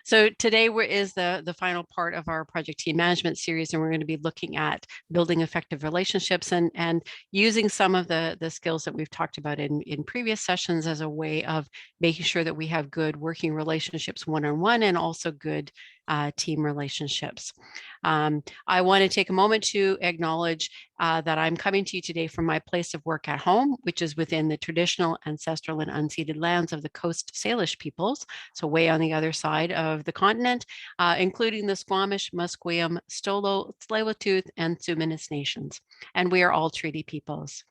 So today is the final part of our project team management series, and we're going to be looking at building effective relationships and using some of the skills that we've talked about in previous sessions as a way of making sure that we have good working relationships one-on-one and also good team relationships. I want to take a moment to acknowledge that I'm coming to you today from my place of work at home, which is within the traditional, ancestral, and unceded lands of the Coast Salish peoples, so way on the other side of the continent, including the Squamish, Musqueam, Stolo, Tsleil-Waututh, and Tsuut'ina nations. And we are all treaty peoples.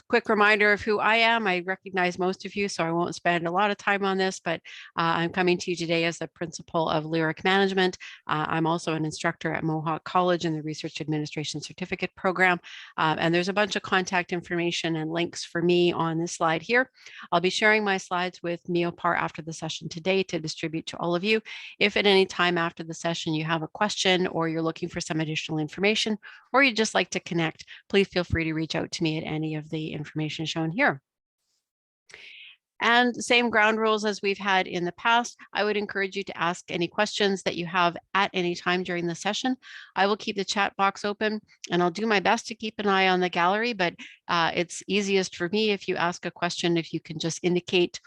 Quick reminder of who I am. I recognize most of you, so I won't spend a lot of time on this, but I'm coming to you today as the principal of Lyric Management. I'm also an instructor at Mohawk College in the Research Administration Certificate Program. And there's a bunch of contact information and links for me on this slide here. I'll be sharing my slides with MEOPAR after the session today to distribute to all of you. If at any time after the session you have a question or you're looking for some additional information, or you'd just like to connect, please feel free to reach out to me at any of the information shown here. And same ground rules as we've had in the past. I would encourage you to ask any questions that you have at any time during the session. I will keep the chat box open and I'll do my best to keep an eye on the gallery, but it's easiest for me if you ask a question, if you can just indicate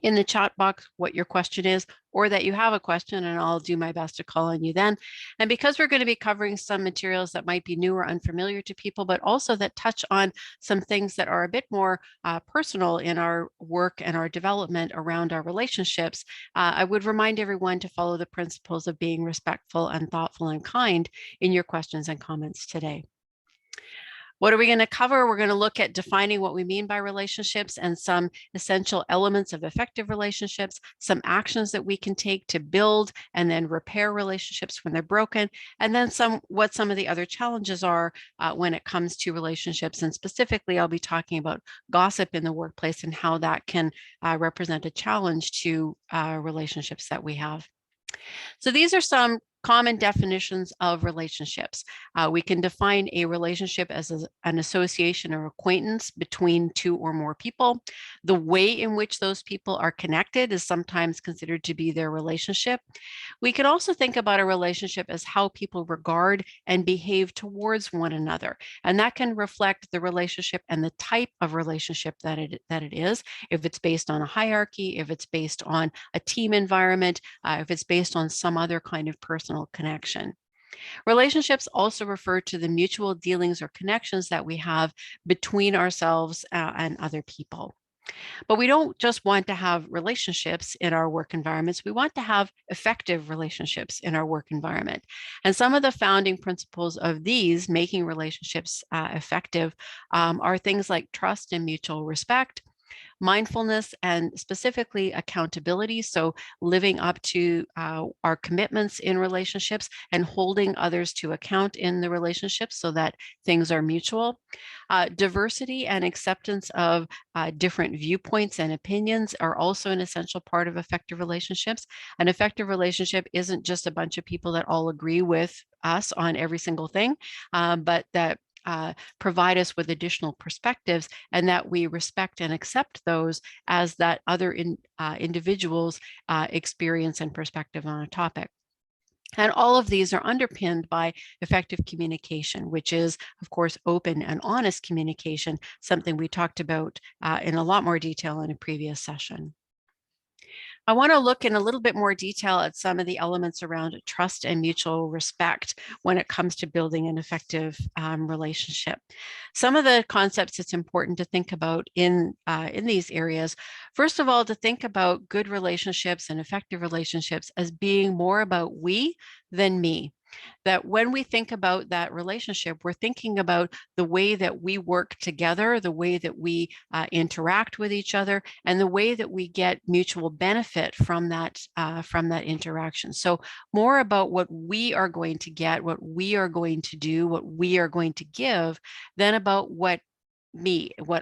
in the chat box what your question is, or that you have a question, and I'll do my best to call on you then. And because we're going to be covering some materials that might be new or unfamiliar to people, but also that touch on some things that are a bit more personal in our work and our development around our relationships, I would remind everyone to follow the principles of being respectful and thoughtful and kind in your questions and comments today. What are we going to cover? We're going to look at defining what we mean by relationships and some essential elements of effective relationships, some actions that we can take to build and then repair relationships when they're broken, and then what some of the other challenges are when it comes to relationships. And specifically, I'll be talking about gossip in the workplace and how that can represent a challenge to relationships that we have. So these are some common definitions of relationships. We can define a relationship as an association or acquaintance between two or more people. The way in which those people are connected is sometimes considered to be their relationship. We could also think about a relationship as how people regard and behave towards one another. And that can reflect the relationship and the type of relationship that it is. If it's based on a hierarchy, if it's based on a team environment, if it's based on some other kind of personal connection. Relationships also refer to the mutual dealings or connections that we have between ourselves and other people. But we don't just want to have relationships in our work environments. We want to have effective relationships in our work environment. And some of the founding principles of these, making relationships effective, are things like trust and mutual respect, mindfulness, and specifically accountability. So living up to our commitments in relationships and holding others to account in the relationships so that things are mutual. Diversity and acceptance of different viewpoints and opinions are also an essential part of effective relationships. An effective relationship isn't just a bunch of people that all agree with us on every single thing, but that provide us with additional perspectives and that we respect and accept those as that other individuals' experience and perspective on a topic. And all of these are underpinned by effective communication, which is, of course, open and honest communication, something we talked about in a lot more detail in a previous session. I want to look in a little bit more detail at some of the elements around trust and mutual respect when it comes to building an effective relationship. Some of the concepts it's important to think about in these areas, first of all, to think about good relationships and effective relationships as being more about we than me. That when we think about that relationship, we're thinking about the way that we work together, the way that we interact with each other, and the way that we get mutual benefit from that interaction. So more about what we are going to get, what we are going to do, what we are going to give, than about what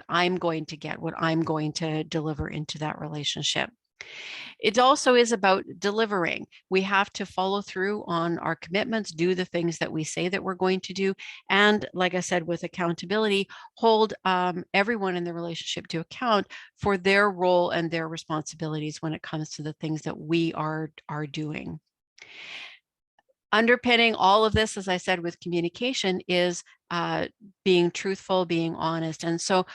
I'm going to get, what I'm going to deliver into that relationship. It also is about delivering. We have to follow through on our commitments, do the things that we say that we're going to do. And like I said, with accountability, hold everyone in the relationship to account for their role and their responsibilities when it comes to the things that we are doing. Underpinning all of this, as I said, with communication is being truthful, being honest. And so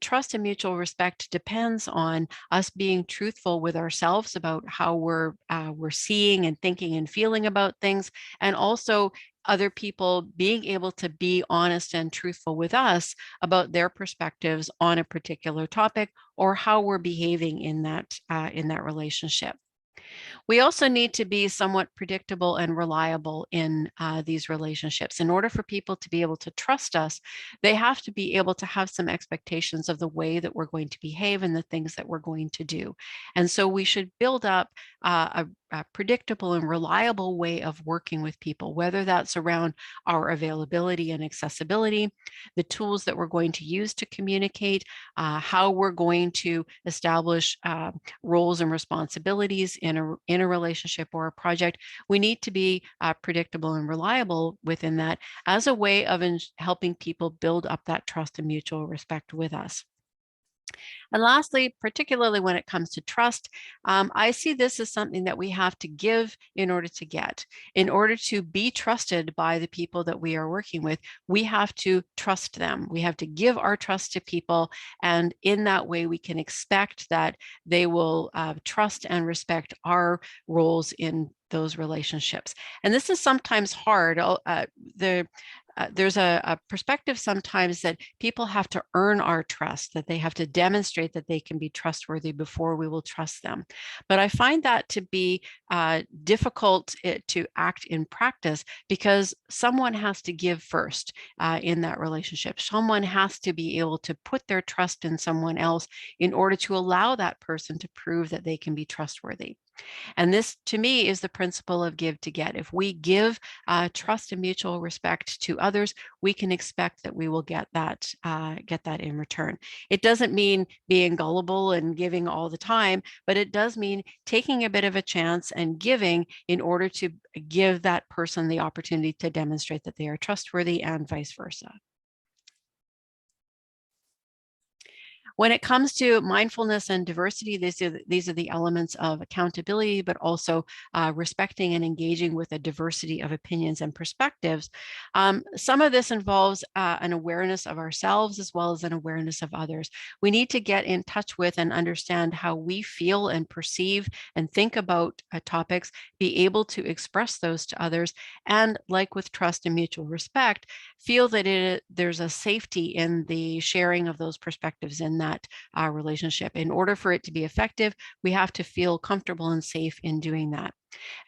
trust and mutual respect depends on us being truthful with ourselves about how we're seeing and thinking and feeling about things, and also other people being able to be honest and truthful with us about their perspectives on a particular topic or how we're behaving in that relationship. We also need to be somewhat predictable and reliable in these relationships. In order for people to be able to trust us, they have to be able to have some expectations of the way that we're going to behave and the things that we're going to do. And so we should build up a predictable and reliable way of working with people, whether that's around our availability and accessibility, the tools that we're going to use to communicate, how we're going to establish roles and responsibilities in a relationship or a project. We need to be predictable and reliable within that as a way of helping people build up that trust and mutual respect with us. And lastly, particularly when it comes to trust, I see this as something that we have to give in order to get. In order to be trusted by the people that we are working with, we have to trust them. We have to give our trust to people. And in that way, we can expect that they will trust and respect our roles in those relationships. And this is sometimes hard. There's a perspective sometimes that people have to earn our trust, that they have to demonstrate that they can be trustworthy before we will trust them. But I find that to be difficult to act in practice because someone has to give first in that relationship. Someone has to be able to put their trust in someone else in order to allow that person to prove that they can be trustworthy. And this, to me, is the principle of give to get. If we give trust and mutual respect to others, we can expect that we will get that in return. It doesn't mean being gullible and giving all the time, but it does mean taking a bit of a chance and giving in order to give that person the opportunity to demonstrate that they are trustworthy and vice versa. When it comes to mindfulness and diversity, these are the elements of accountability, but also respecting and engaging with a diversity of opinions and perspectives. Some of this involves an awareness of ourselves as well as an awareness of others. We need to get in touch with and understand how we feel and perceive and think about topics, be able to express those to others, and like with trust and mutual respect, feel that there's a safety in the sharing of those perspectives in that relationship. In order for it to be effective, we have to feel comfortable and safe in doing that.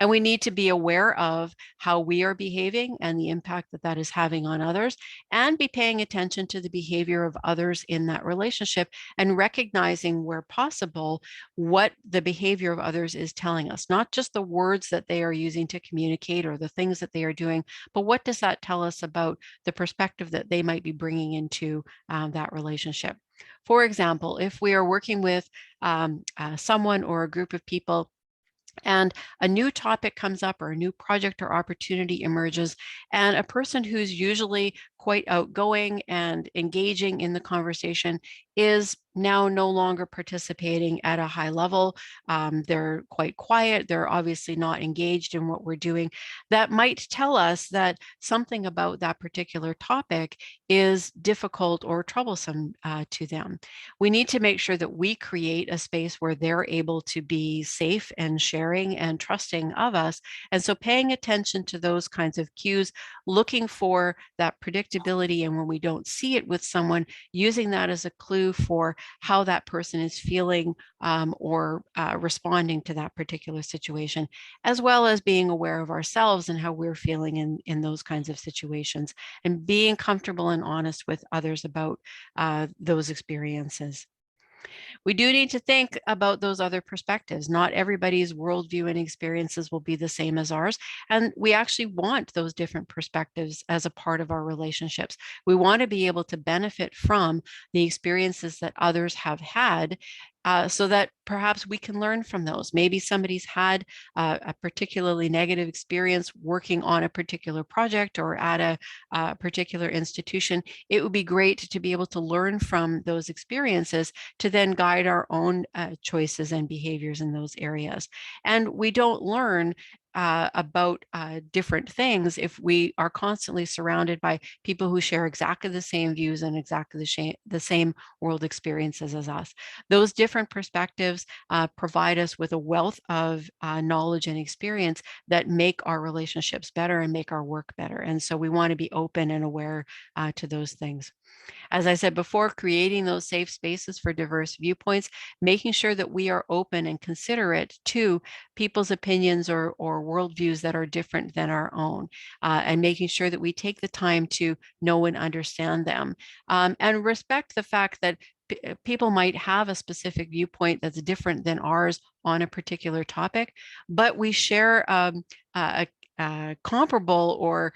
And we need to be aware of how we are behaving and the impact that that is having on others, and be paying attention to the behavior of others in that relationship and recognizing where possible what the behavior of others is telling us, not just the words that they are using to communicate or the things that they are doing, but what does that tell us about the perspective that they might be bringing into that relationship. For example, if we are working with someone or a group of people and a new topic comes up or a new project or opportunity emerges, and a person who's usually quite outgoing and engaging in the conversation is now no longer participating at a high level. They're quite quiet. They're obviously not engaged in what we're doing. That might tell us that something about that particular topic is difficult or troublesome to them. We need to make sure that we create a space where they're able to be safe and sharing and trusting of us. And so paying attention to those kinds of cues, looking for that predictability, and when we don't see it with someone, using that as a clue for how that person is feeling or responding to that particular situation, as well as being aware of ourselves and how we're feeling in those kinds of situations, and being comfortable and honest with others about those experiences. We do need to think about those other perspectives. Not everybody's worldview and experiences will be the same as ours. And we actually want those different perspectives as a part of our relationships. We want to be able to benefit from the experiences that others have had, so that perhaps we can learn from those. Maybe somebody's had a particularly negative experience working on a particular project or at a particular institution. It would be great to be able to learn from those experiences to then guide our own choices and behaviors in those areas. And we don't learn about different things if we are constantly surrounded by people who share exactly the same views and exactly the same world experiences as us. Those different perspectives provide us with a wealth of knowledge and experience that make our relationships better and make our work better. And so we want to be open and aware to those things. As I said before, creating those safe spaces for diverse viewpoints, making sure that we are open and considerate to people's opinions or worldviews that are different than our own, and making sure that we take the time to know and understand them, and respect the fact that people might have a specific viewpoint that's different than ours on a particular topic, but we share a comparable or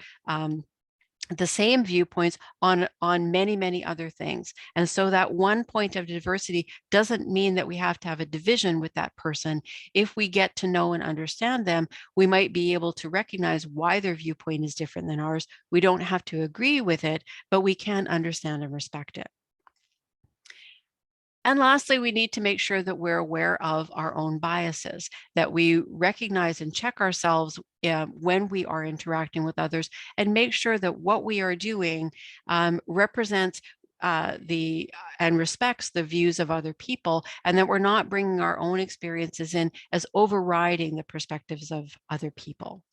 the same viewpoints on many other things. And so that one point of diversity doesn't mean that we have to have a division with that person. If we get to know and understand them, we might be able to recognize why their viewpoint is different than ours. We don't have to agree with it, but we can understand and respect it. And lastly, we need to make sure that we're aware of our own biases, that we recognize and check ourselves when we are interacting with others, and make sure that what we are doing represents and respects the views of other people, and that we're not bringing our own experiences in as overriding the perspectives of other people.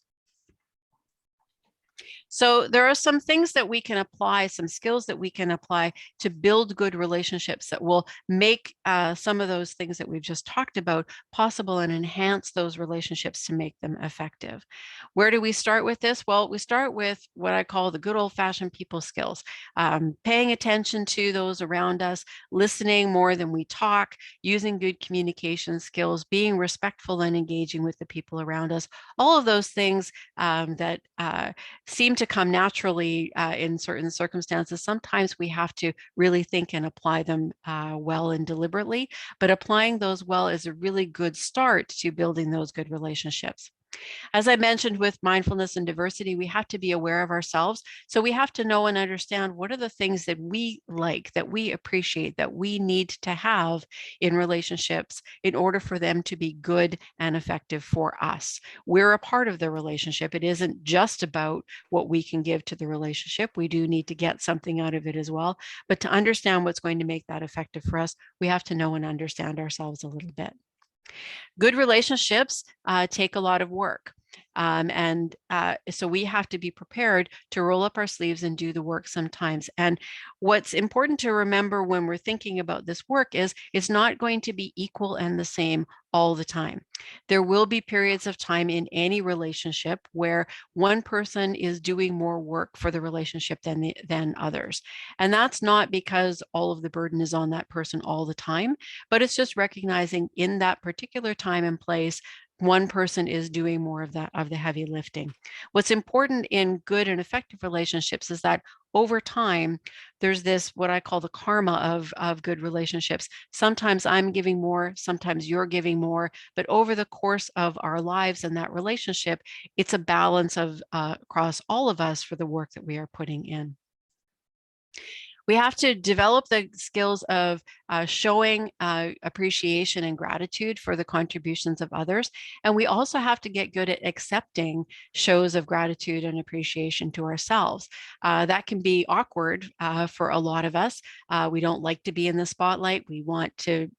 So there are some things that we can apply, some skills that we can apply to build good relationships that will make some of those things that we've just talked about possible and enhance those relationships to make them effective. Where do we start with this? Well, we start with what I call the good old-fashioned people skills, paying attention to those around us, listening more than we talk, using good communication skills, being respectful and engaging with the people around us. All of those things that seem to come naturally in certain circumstances. Sometimes we have to really think and apply them well and deliberately, but applying those well is a really good start to building those good relationships. As I mentioned with mindfulness and diversity, we have to be aware of ourselves. So we have to know and understand what are the things that we like, that we appreciate, that we need to have in relationships in order for them to be good and effective for us. We're a part of the relationship. It isn't just about what we can give to the relationship. We do need to get something out of it as well. But to understand what's going to make that effective for us, we have to know and understand ourselves a little bit. Good relationships take a lot of work. So we have to be prepared to roll up our sleeves and do the work sometimes. And what's important to remember when we're thinking about this work is it's not going to be equal and the same all the time. There will be periods of time in any relationship where one person is doing more work for the relationship than others. And that's not because all of the burden is on that person all the time, but it's just recognizing in that particular time and place, one person is doing more of the heavy lifting. What's important in good and effective relationships is that over time, there's this, what I call the karma of good relationships. Sometimes I'm giving more, sometimes you're giving more, but over the course of our lives and that relationship, it's a balance of across all of us for the work that we are putting in. We have to develop the skills of showing appreciation and gratitude for the contributions of others. And we also have to get good at accepting shows of gratitude and appreciation to ourselves. That can be awkward for a lot of us. We don't like to be in the spotlight. We want to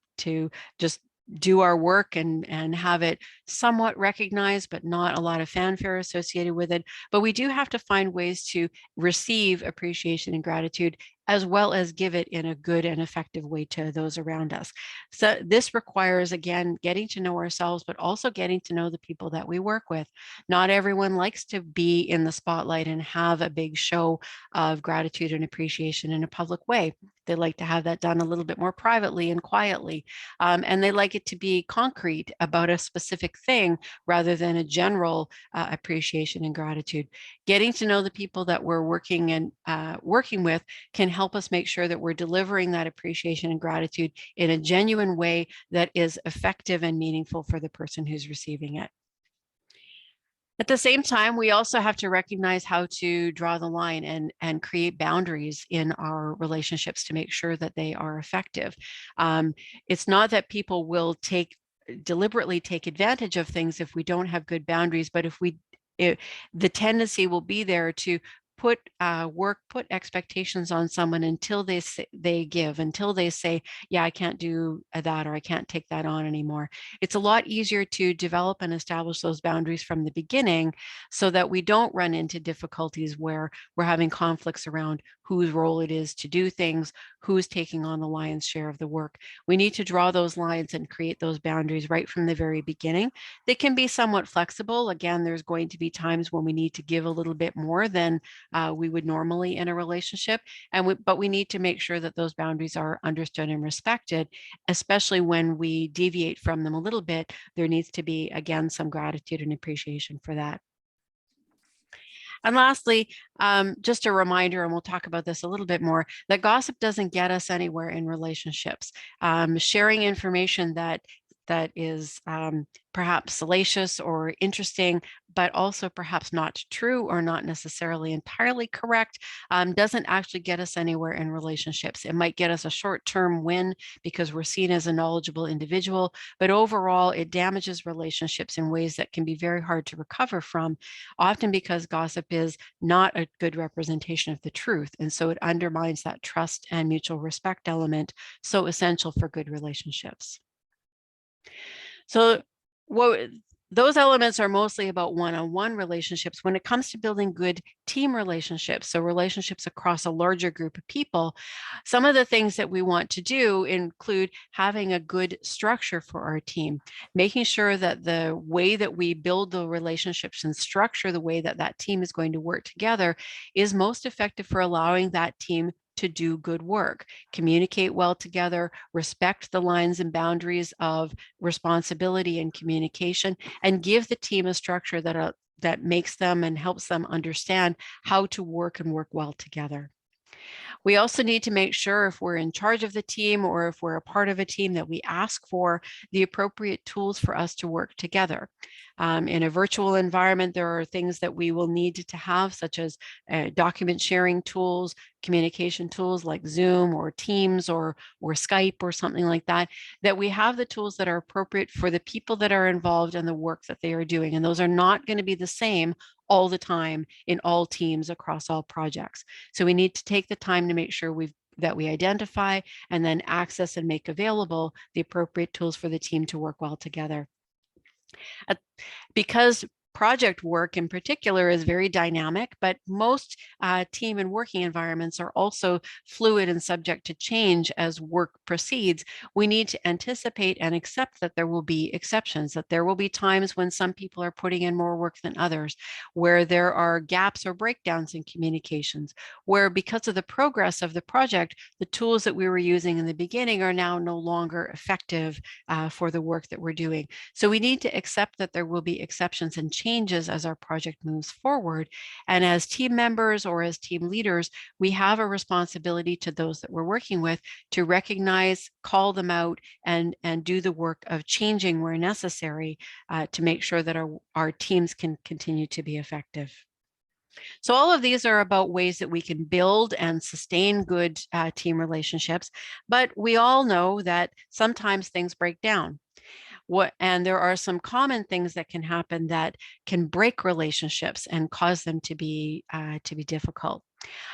just do our work and have it somewhat recognized, but not a lot of fanfare associated with it. But we do have to find ways to receive appreciation and gratitude, as well as give it in a good and effective way to those around us. So this requires, again, getting to know ourselves, but also getting to know the people that we work with. Not everyone likes to be in the spotlight and have a big show of gratitude and appreciation in a public way. They like to have that done a little bit more privately and quietly. And they like it to be concrete about a specific thing rather than a general appreciation and gratitude. Getting to know the people that we're working with can help us make sure that we're delivering that appreciation and gratitude in a genuine way that is effective and meaningful for the person who's receiving it. At the same time, we also have to recognize how to draw the line and create boundaries in our relationships to make sure that they are effective. It's not that people will deliberately take advantage of things if we don't have good boundaries, but the tendency will be there to put expectations on someone until they give, until they say, yeah, I can't do that, or I can't take that on anymore. It's a lot easier to develop and establish those boundaries from the beginning so that we don't run into difficulties where we're having conflicts around whose role it is to do things, who's taking on the lion's share of the work. We need to draw those lines and create those boundaries right from the very beginning. They can be somewhat flexible. Again, there's going to be times when we need to give a little bit more than we would normally in a relationship, but we need to make sure that those boundaries are understood and respected, especially when we deviate from them a little bit. There needs to be, again, some gratitude and appreciation for that. And lastly, just a reminder, and we'll talk about this a little bit more, that gossip doesn't get us anywhere in relationships. Sharing information that is perhaps salacious or interesting, but also perhaps not true or not necessarily entirely correct, doesn't actually get us anywhere in relationships. It might get us a short-term win because we're seen as a knowledgeable individual, but overall it damages relationships in ways that can be very hard to recover from, often because gossip is not a good representation of the truth. And so it undermines that trust and mutual respect element so essential for good relationships. So those elements are mostly about one-on-one relationships. When it comes to building good team relationships, so relationships across a larger group of people, some of the things that we want to do include having a good structure for our team, making sure that the way that we build the relationships and structure the way that that team is going to work together is most effective for allowing that team to do good work, communicate well together, respect the lines and boundaries of responsibility and communication, and give the team a structure that makes them and helps them understand how to work and work well together. We also need to make sure, if we're in charge of the team or if we're a part of a team, that we ask for the appropriate tools for us to work together. In a virtual environment, there are things that we will need to have, such as document sharing tools, communication tools like Zoom or Teams or Skype or something like that, that we have the tools that are appropriate for the people that are involved and the work that they are doing. And those are not going to be the same all the time in all teams across all projects. So we need to take the time to make sure that we identify and then access and make available the appropriate tools for the team to work well together. Because project work in particular is very dynamic, but most team and working environments are also fluid and subject to change as work proceeds. We need to anticipate and accept that there will be exceptions, that there will be times when some people are putting in more work than others, where there are gaps or breakdowns in communications, where because of the progress of the project, the tools that we were using in the beginning are now no longer effective for the work that we're doing. So we need to accept that there will be exceptions and changes as our project moves forward. And as team members or as team leaders, we have a responsibility to those that we're working with to recognize, call them out, and do the work of changing where necessary to make sure that our teams can continue to be effective. So all of these are about ways that we can build and sustain good team relationships, but we all know that sometimes things break down. And there are some common things that can happen that can break relationships and cause them to be difficult.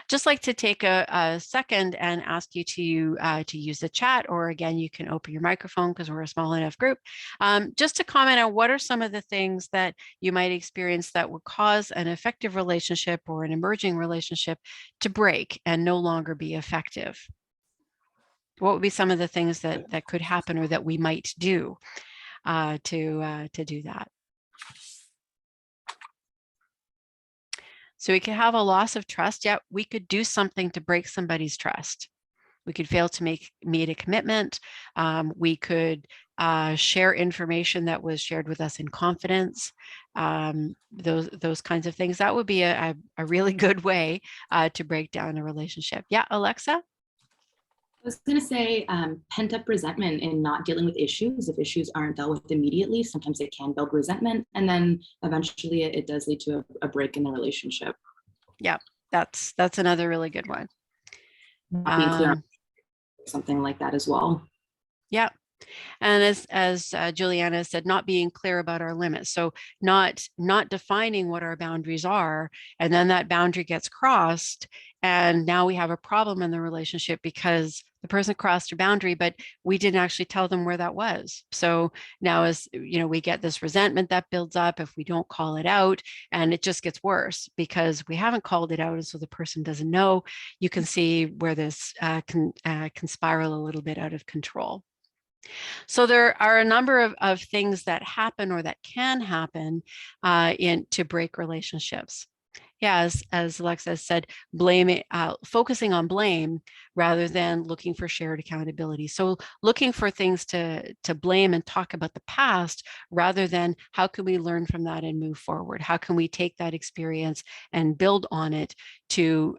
Just like to take a second and ask you to use the chat, or again, you can open your microphone because we're a small enough group, just to comment on what are some of the things that you might experience that would cause an effective relationship or an emerging relationship to break and no longer be effective. What would be some of the things that could happen or that we might do to do that? So we could have a loss of trust, yet we could do something to break somebody's trust. We could fail to meet a commitment. We could share information that was shared with us in confidence. Those kinds of things. That would be a really good way to break down a relationship. Yeah, Alexa? I was going to say pent up resentment in not dealing with issues. If issues aren't dealt with immediately, sometimes it can build resentment. And then eventually it does lead to a break in the relationship. Yeah, that's another really good one. Not being clear on something like that as well. Yeah. And as Juliana said, not being clear about our limits. So not defining what our boundaries are, and then that boundary gets crossed, and now we have a problem in the relationship because the person crossed a boundary, but we didn't actually tell them where that was. So now, as you know, we get this resentment that builds up if we don't call it out, and it just gets worse because we haven't called it out, and so the person doesn't know. You can see where this can spiral a little bit out of control. So there are a number of things that happen or that can happen to break relationships. Yeah, as Alexa said, focusing on blame rather than looking for shared accountability. So looking for things to blame and talk about the past rather than how can we learn from that and move forward? How can we take that experience and build on it to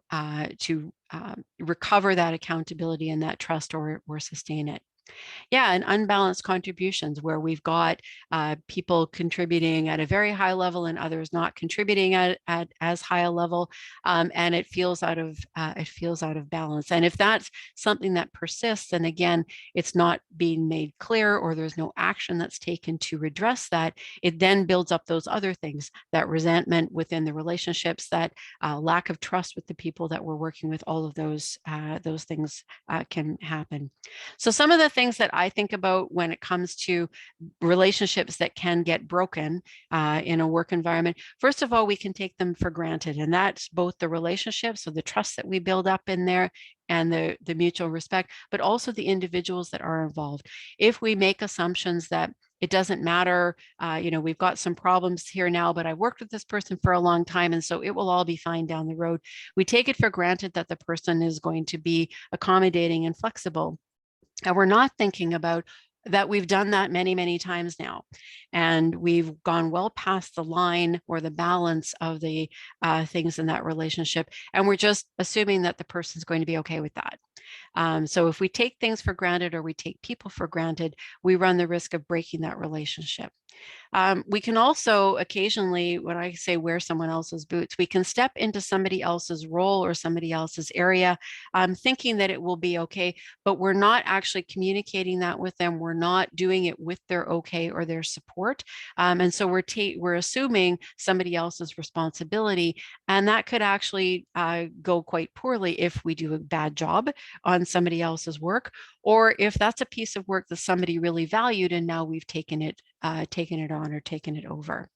recover that accountability and that trust or sustain it? Yeah, and unbalanced contributions where we've got people contributing at a very high level and others not contributing at as high a level, and it feels out of balance. And if that's something that persists, and again, it's not being made clear or there's no action that's taken to redress that, it then builds up those other things, that resentment within the relationships, that lack of trust with the people that we're working with. All of those things can happen. So some of the things that I think about when it comes to relationships that can get broken in a work environment, first of all, we can take them for granted. And that's both the relationships, so the trust that we build up in there and the mutual respect, but also the individuals that are involved. If we make assumptions that it doesn't matter, we've got some problems here now, but I worked with this person for a long time, and so it will all be fine down the road. We take it for granted that the person is going to be accommodating and flexible. And we're not thinking about that we've done that many, many times now. And we've gone well past the line or the balance of the things in that relationship. And we're just assuming that the person's going to be okay with that. So if we take things for granted or we take people for granted, we run the risk of breaking that relationship. We can also occasionally, when I say wear someone else's boots, we can step into somebody else's role or somebody else's area, thinking that it will be okay, but we're not actually communicating that with them. We're not doing it with their okay or their support. And so we're assuming somebody else's responsibility, and that could actually go quite poorly if we do a bad job on somebody else's work, or if that's a piece of work that somebody really valued and now we've taken it on or taken it over.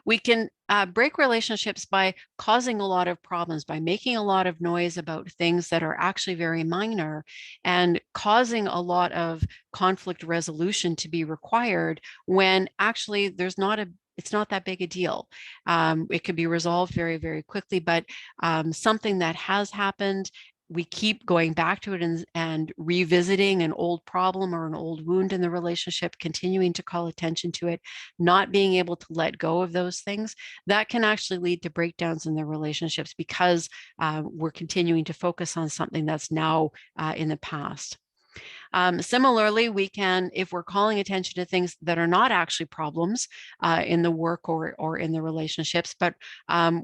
We can break relationships by causing a lot of problems, by making a lot of noise about things that are actually very minor and causing a lot of conflict resolution to be required when actually it's not that big a deal. It could be resolved very, very quickly, but something that has happened, we keep going back to it and revisiting an old problem or an old wound in the relationship, continuing to call attention to it, not being able to let go of those things, that can actually lead to breakdowns in the relationships because we're continuing to focus on something that's now in the past. Similarly, we can, if we're calling attention to things that are not actually problems in the work or in the relationships, but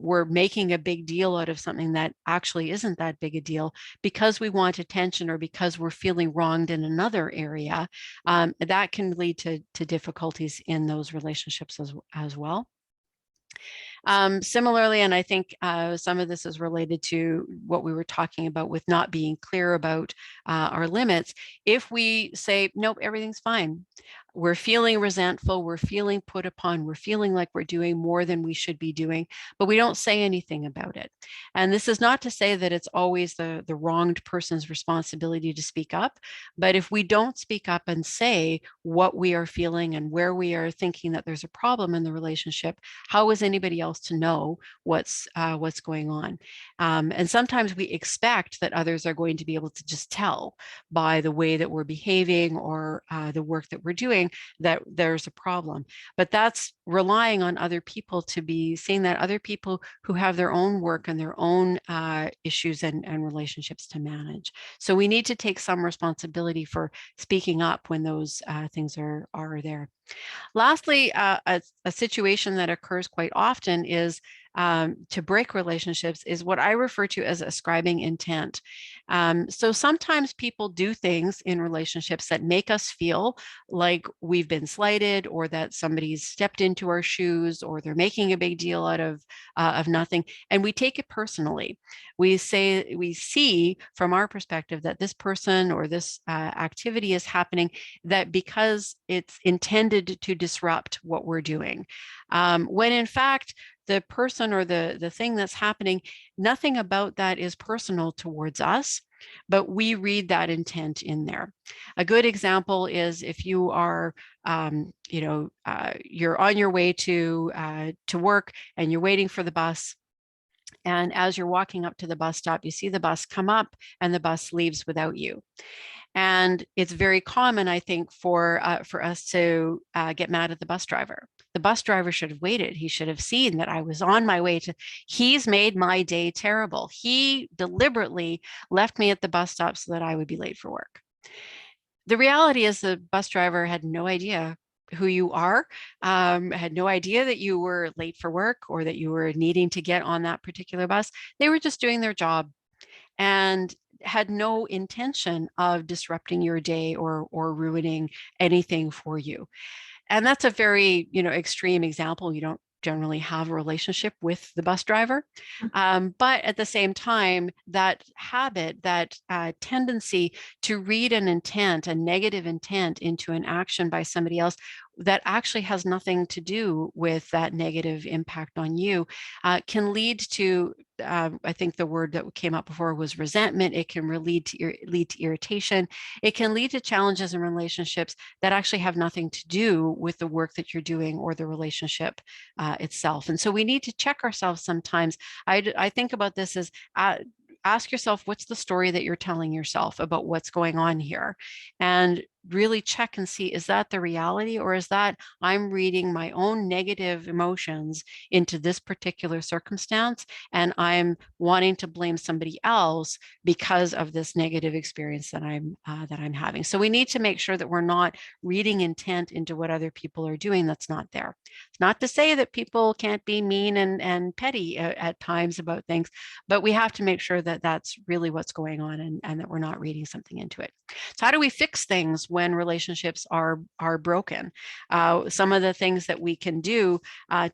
we're making a big deal out of something that actually isn't that big a deal because we want attention or because we're feeling wronged in another area, that can lead to difficulties in those relationships as well. Similarly, and I think some of this is related to what we were talking about with not being clear about our limits. If we say, nope, everything's fine, we're feeling resentful, we're feeling put upon, we're feeling like we're doing more than we should be doing, but we don't say anything about it. And this is not to say that it's always the wronged person's responsibility to speak up, but if we don't speak up and say what we are feeling and where we are thinking that there's a problem in the relationship, how is anybody else to know what's going on? And sometimes we expect that others are going to be able to just tell by the way that we're behaving or the work that we're doing that there's a problem. But that's relying on other people to be seeing that other people who have their own work and their own issues and relationships to manage. So we need to take some responsibility for speaking up when those things are there. Lastly, a situation that occurs quite often is to break relationships is what I refer to as ascribing intent. So sometimes people do things in relationships that make us feel like we've been slighted or that somebody's stepped into our shoes or they're making a big deal out of nothing. And we take it personally. We see from our perspective that this person or this activity is happening that because it's intended to disrupt what we're doing. When in fact, the person or the thing that's happening, nothing about that is personal towards us, but we read that intent in there. A good example is if you are, you're on your way to work and you're waiting for the bus. And as you're walking up to the bus stop, you see the bus come up and the bus leaves without you. And it's very common, I think, for us to get mad at the bus driver. The bus driver should have waited. He should have seen that I was on my way to, he's made my day terrible. He deliberately left me at the bus stop so that I would be late for work. The reality is the bus driver had no idea who you are, had no idea that you were late for work or that you were needing to get on that particular bus. They were just doing their job and had no intention of disrupting your day or ruining anything for you. And that's a very, extreme example. You don't generally have a relationship with the bus driver. But at the same time, that habit, that tendency to read an intent, a negative intent into an action by somebody else that actually has nothing to do with that negative impact on you can lead to, I think the word that came up before was resentment. It can lead to irritation. It can lead to challenges in relationships that actually have nothing to do with the work that you're doing or the relationship itself. And so we need to check ourselves sometimes. I think about this as ask yourself, what's the story that you're telling yourself about what's going on here? And really check and see, is that the reality, or is that I'm reading my own negative emotions into this particular circumstance and I'm wanting to blame somebody else because of this negative experience that I'm having. So we need to make sure that we're not reading intent into what other people are doing that's not there. It's not to say that people can't be mean and petty at times about things, but we have to make sure that that's really what's going on and that we're not reading something into it. So how do we fix things when relationships are broken? Some of the things that we can do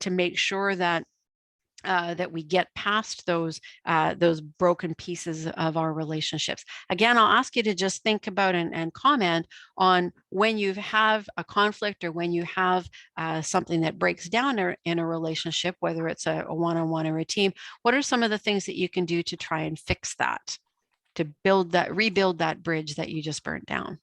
to make sure that that we get past those broken pieces of our relationships. Again, I'll ask you to just think about and comment on when you have a conflict or when you have something that breaks down in a relationship, whether it's a one-on-one or a team. What are some of the things that you can do to try and fix that, to rebuild that bridge that you just burnt down?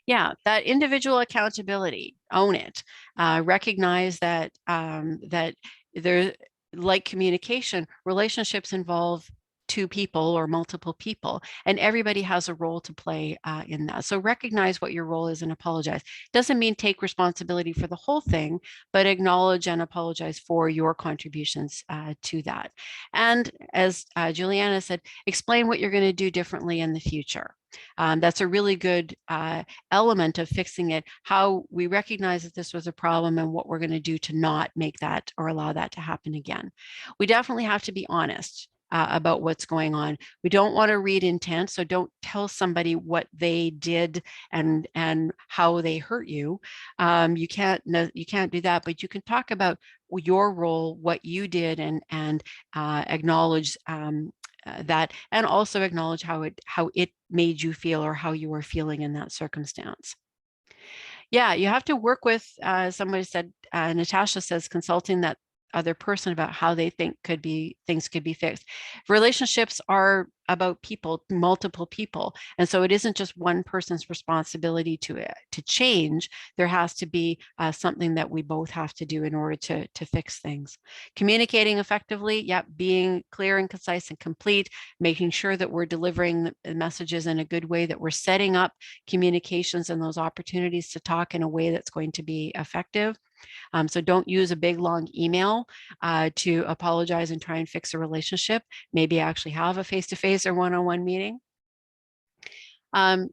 Yeah, that individual accountability, own it. Recognize that that there, like communication, relationships involve two people or multiple people, and everybody has a role to play in that. So recognize what your role is and apologize. Doesn't mean take responsibility for the whole thing, but acknowledge and apologize for your contributions to that. And as Juliana said, explain what you're going to do differently in the future. That's a really good element of fixing it, how we recognize that this was a problem and what we're going to do to not make that or allow that to happen again. We definitely have to be honest. about what's going on. We don't want to read intent, so don't tell somebody what they did and how they hurt you. You can't do that, but you can talk about your role, what you did, and acknowledge that, and also acknowledge how it made you feel or how you were feeling in that circumstance. Yeah, you have to work with, somebody said, Natasha says, consulting that other person about how they think things could be fixed. Relationships are about people, multiple people. And so it isn't just one person's responsibility to change. There has to be something that we both have to do in order to fix things. Communicating effectively, yeah, being clear and concise and complete, making sure that we're delivering the messages in a good way, that we're setting up communications and those opportunities to talk in a way that's going to be effective. So don't use a big long email to apologize and try and fix a relationship. Maybe actually have a face-to-face or one-on-one meeting.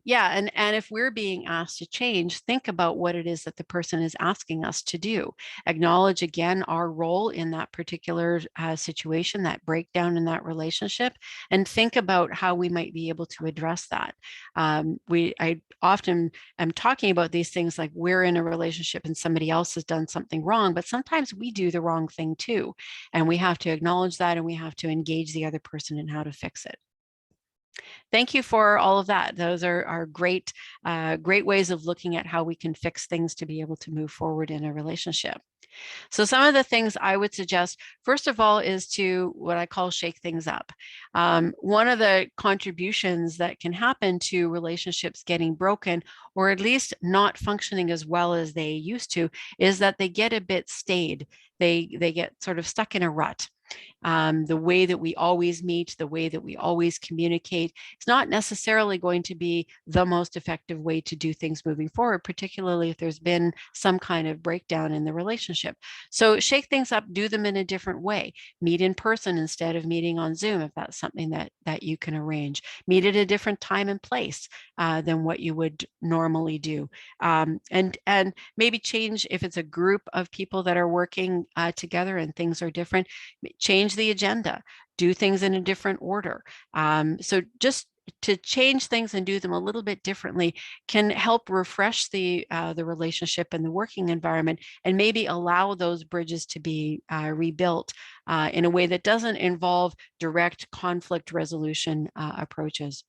Yeah, and if we're being asked to change, think about what it is that the person is asking us to do. Acknowledge again our role in that particular situation, that breakdown in that relationship, and think about how we might be able to address that. I often am talking about these things like we're in a relationship and somebody else has done something wrong, but sometimes we do the wrong thing too, and we have to acknowledge that, and we have to engage the other person in how to fix it. Thank you for all of that. Those are great, great ways of looking at how we can fix things to be able to move forward in a relationship. So some of the things I would suggest, first of all, is to what I call shake things up. One of the contributions that can happen to relationships getting broken, or at least not functioning as well as they used to, is that they get a bit stayed. They get sort of stuck in a rut. The way that we always meet, the way that we always communicate, it's not necessarily going to be the most effective way to do things moving forward, particularly if there's been some kind of breakdown in the relationship. So shake things up, do them in a different way. Meet in person instead of meeting on Zoom, if that's something that you can arrange. Meet at a different time and place than what you would normally do. And maybe change, if it's a group of people that are working together and things are different, change the agenda, do things in a different order. So just to change things and do them a little bit differently can help refresh the relationship and the working environment, and maybe allow those bridges to be rebuilt in a way that doesn't involve direct conflict resolution approaches.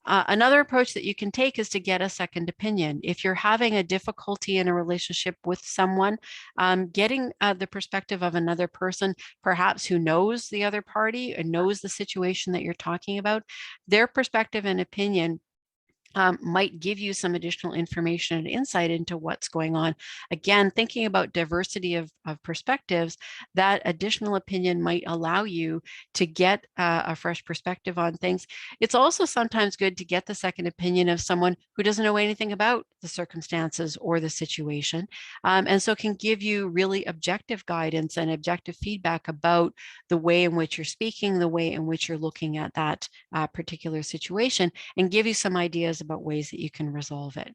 Another approach that you can take is to get a second opinion. If you're having a difficulty in a relationship with someone, getting the perspective of another person, perhaps who knows the other party and knows the situation that you're talking about, their perspective and opinion might give you some additional information and insight into what's going on. Again, thinking about diversity of perspectives, that additional opinion might allow you to get a fresh perspective on things. It's also sometimes good to get the second opinion of someone who doesn't know anything about the circumstances or the situation, and so can give you really objective guidance and objective feedback about the way in which you're speaking, the way in which you're looking at that particular situation, and give you some ideas about ways that you can resolve it.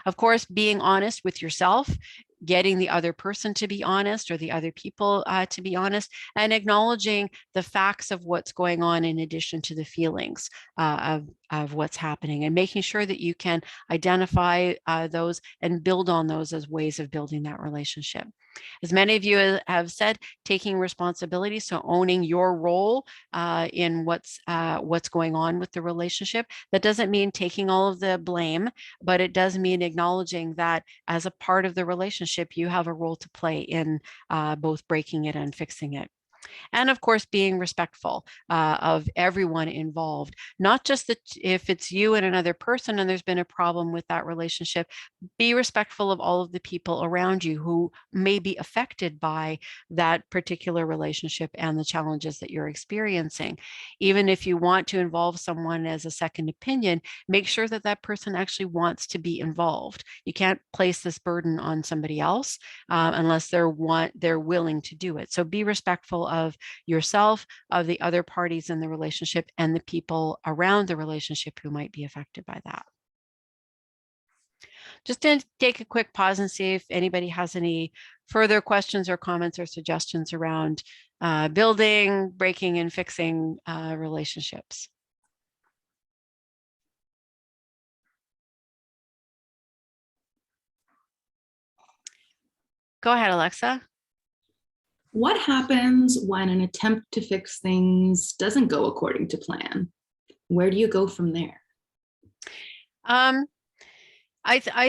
Of course, being honest with yourself, getting the other person to be honest, or the other people to be honest, and acknowledging the facts of what's going on in addition to the feelings of what's happening, and making sure that you can identify those and build on those as ways of building that relationship. As many of you have said, taking responsibility, so owning your role in what's going on with the relationship. That doesn't mean taking all of the blame, but it does mean acknowledging that as a part of the relationship, you have a role to play in both breaking it and fixing it. And of course, being respectful of everyone involved, not just that if it's you and another person and there's been a problem with that relationship, be respectful of all of the people around you who may be affected by that particular relationship and the challenges that you're experiencing. Even if you want to involve someone as a second opinion, make sure that that person actually wants to be involved. You can't place this burden on somebody else unless they're willing to do it. So be respectful of yourself, of the other parties in the relationship, and the people around the relationship who might be affected by that. Just to take a quick pause and see if anybody has any further questions or comments or suggestions around building, breaking, and fixing relationships? Go ahead, Alexa. What happens when an attempt to fix things doesn't go according to plan? Where do you go from there? I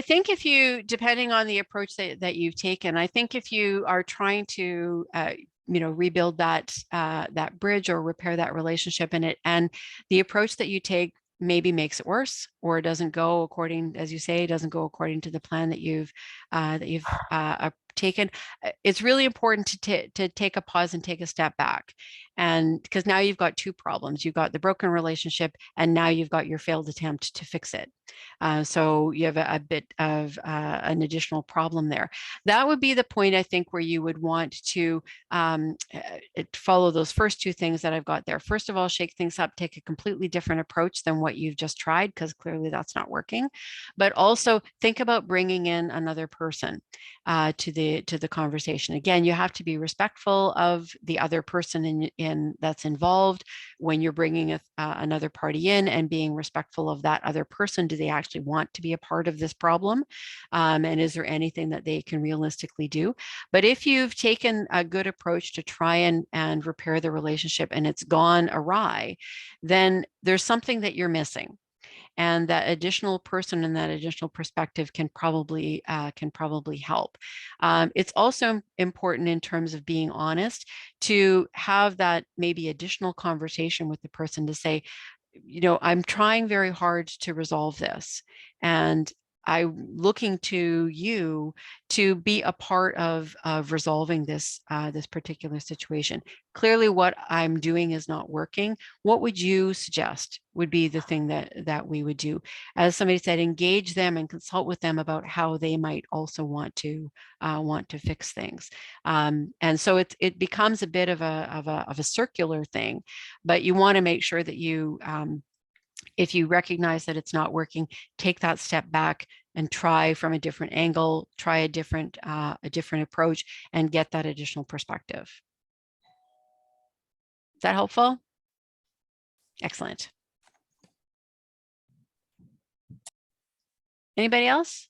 think if you, depending on the approach that you've taken, I think if you are trying to rebuild that that bridge or repair that relationship, and the approach that you take maybe makes it worse, or it doesn't go according, as you say, it doesn't go according to the plan that you've taken, it's really important to take a pause and take a step back. And because now you've got two problems. You've got the broken relationship, and now you've got your failed attempt to fix it. So you have a bit of an additional problem there. That would be the point, I think, where you would want to follow those first two things that I've got there. First of all, shake things up, take a completely different approach than what you've just tried, because clearly that's not working. But also think about bringing in another person to the conversation. Again, you have to be respectful of the other person in that's involved when you're bringing another party in, and being respectful of that other person. Do they actually want to be a part of this problem? And is there anything that they can realistically do? But if you've taken a good approach to try and repair the relationship and it's gone awry, then there's something that you're missing. And that additional person and that additional perspective can probably help. It's also important, in terms of being honest, to have that maybe additional conversation with the person to say, I'm trying very hard to resolve this, and I'm looking to you to be a part of resolving this particular situation. Clearly, what I'm doing is not working. What would you suggest would be the thing that we would do? As somebody said, engage them and consult with them about how they might also want to fix things. And so it becomes a bit of a circular thing, but you want to make sure that you if you recognize that it's not working, take that step back and try from a different angle, try a different approach, and get that additional perspective. Is that helpful? Excellent. Anybody else?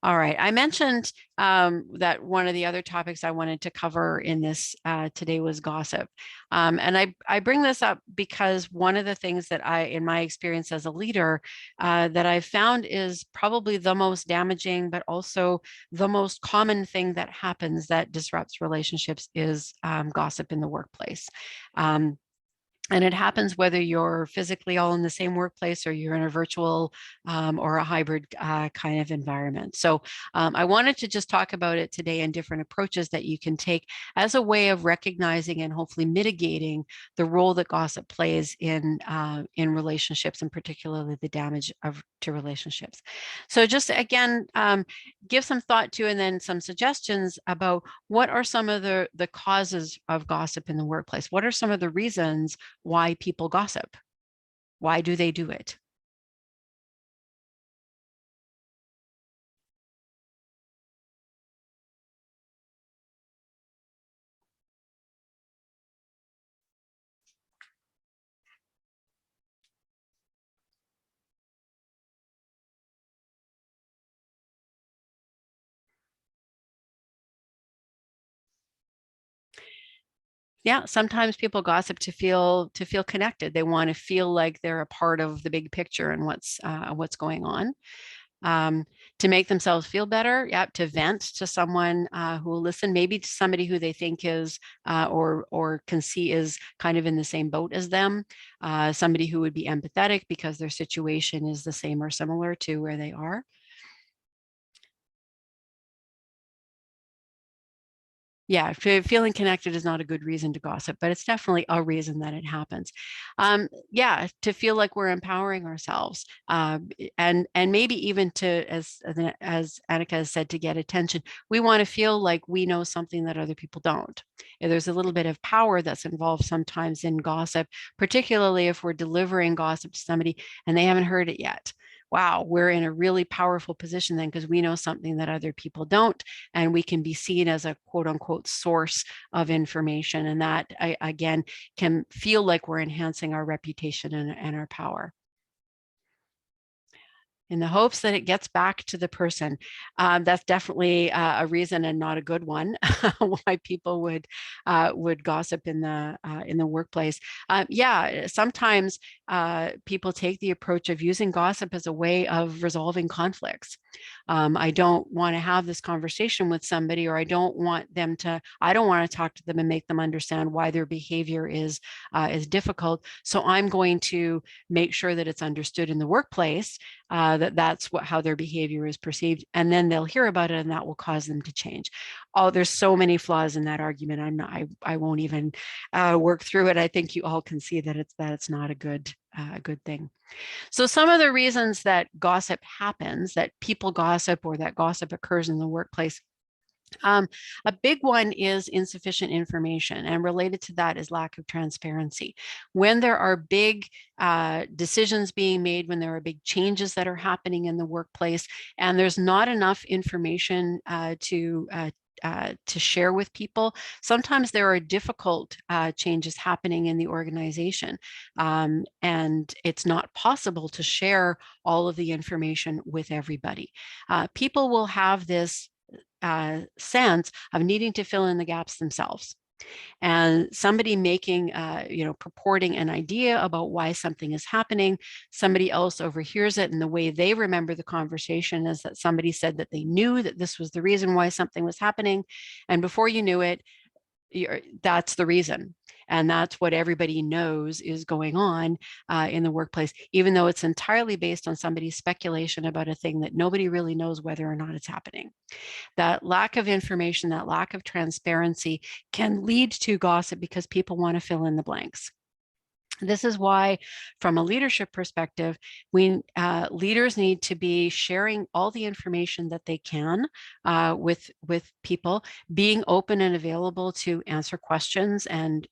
All right. I mentioned that one of the other topics I wanted to cover in this today was gossip. And I bring this up because one of the things that in my experience as a leader, that I've found is probably the most damaging, but also the most common thing that happens that disrupts relationships is gossip in the workplace. And it happens whether you're physically all in the same workplace, or you're in a virtual or a hybrid kind of environment. So I wanted to just talk about it today, and different approaches that you can take as a way of recognizing and hopefully mitigating the role that gossip plays in relationships, and particularly the damage to relationships. So just again, give some thought to, and then some suggestions about what are some of the causes of gossip in the workplace. What are some of the reasons why people gossip? Why do they do it? Yeah, sometimes people gossip to feel connected. They want to feel like they're a part of the big picture and what's going on. To make themselves feel better, yeah, to vent to someone who will listen, maybe to somebody who they think is or can see is kind of in the same boat as them, somebody who would be empathetic because their situation is the same or similar to where they are. Yeah, feeling connected is not a good reason to gossip, but it's definitely a reason that it happens. Yeah, to feel like we're empowering ourselves, and maybe even to, as Annika has said, to get attention. We want to feel like we know something that other people don't. There's a little bit of power that's involved sometimes in gossip, particularly if we're delivering gossip to somebody and they haven't heard it yet. Wow, we're in a really powerful position then because we know something that other people don't, and we can be seen as a quote unquote source of information. And that, again, can feel like we're enhancing our reputation and our power, in the hopes that it gets back to the person. That's definitely a reason, and not a good one, why people would gossip in the workplace. Yeah, sometimes people take the approach of using gossip as a way of resolving conflicts. I don't want to have this conversation with somebody, or I don't want to talk to them and make them understand why their behavior is difficult. So I'm going to make sure that it's understood in the workplace, that's how their behavior is perceived, and then they'll hear about it, and that will cause them to change. Oh, there's so many flaws in that argument. I won't even work through it. I think you all can see that it's not a good thing. So some of the reasons that gossip happens, that people gossip, or that gossip occurs in the workplace. A big one is insufficient information, and related to that is lack of transparency. When there are big decisions being made, when there are big changes that are happening in the workplace, and there's not enough information to share with people, sometimes there are difficult changes happening in the organization, and it's not possible to share all of the information with everybody. People will have this sense of needing to fill in the gaps themselves. And somebody making, purporting an idea about why something is happening, somebody else overhears it, and the way they remember the conversation is that somebody said that they knew that this was the reason why something was happening. And before you knew it, that's the reason. And that's what everybody knows is going on in the workplace, even though it's entirely based on somebody's speculation about a thing that nobody really knows whether or not it's happening. That lack of information, that lack of transparency can lead to gossip because people want to fill in the blanks. This is why, from a leadership perspective, leaders need to be sharing all the information that they can with people, being open and available to answer questions and